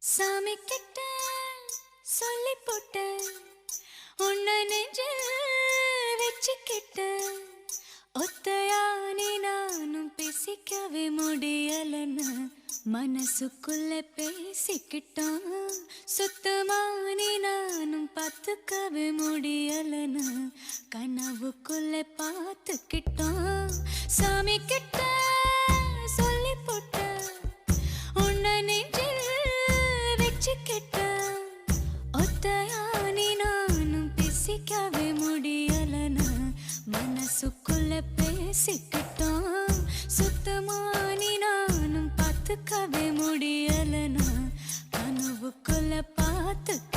சாமி கிட்ட சொல்லி போட்ட உன்னை நெஞ்சில் வச்சுக்கிட்ட ஒத்தையானி நானும் பேசிக்கவே முடியலன்னு மனசுக்குள்ள பேசிக்கிட்டான். சுத்தமானி நானும் பார்த்துக்கவே முடியலன்னு கனவுக்குள்ள பார்த்துக்கிட்டான். சாமி கிட்ட சொல்லி போட்ட உன்னை நெஞ்சில் வச்சுக்கிட்ட ஒத்தையானி நானும் பேசிக்கவே முடியலன்னு மனசுக்குள்ள பேசிக்கிட்டான். சுத்தமானி நானும் பார்த்துக்கவே முடியலன்னு கனவுக்குள்ள பார்த்துக்கிட்டான்.